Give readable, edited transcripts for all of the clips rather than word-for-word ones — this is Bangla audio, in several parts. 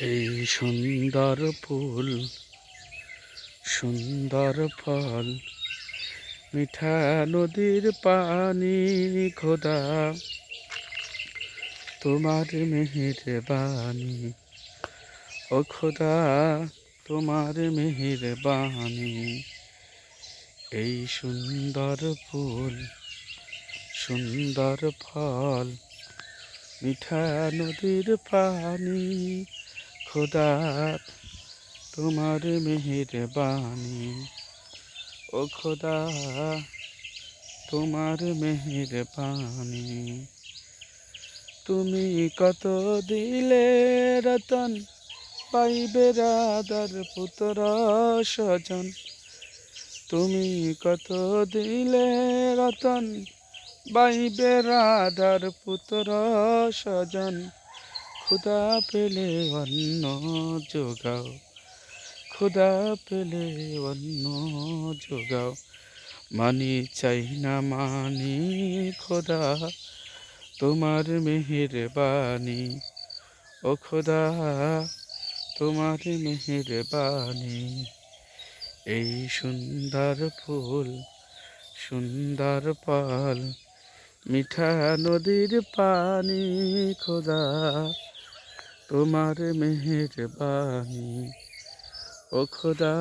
এই সুন্দর ফুল, সুন্দর ফল, মিঠা নদীর পানি, খোদা তোমার মেহেরবানি। ও খোদা তোমার মেহেরবানি। এই সুন্দর ফুল, সুন্দর ফল, মিঠা নদীর পানি, খোদা তোমার মেহেরবানি। ও খোদা তোমার মেহেরবানি। তুমি কত দিলে রতন, পাইবে রাধার পুত্র স্বজন। তুমি কত দিলে রতন, পাইবে রাধার পুত্র স্বজন। ক্ষুধা পেলে অন্ন যোগাও, ক্ষুধা পেলে অন্ন যোগাও। মানি চাই না মানি, খোদা তোমার মেহেরবানি। ও খোদা তোমার মেহেরবানি। এই সুন্দর ফুল, সুন্দর ফল, মিঠা নদীর পানি, খোদা তোমার মেহেরবানি। ও খোদা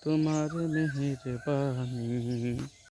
তোমার মেহেরবানি।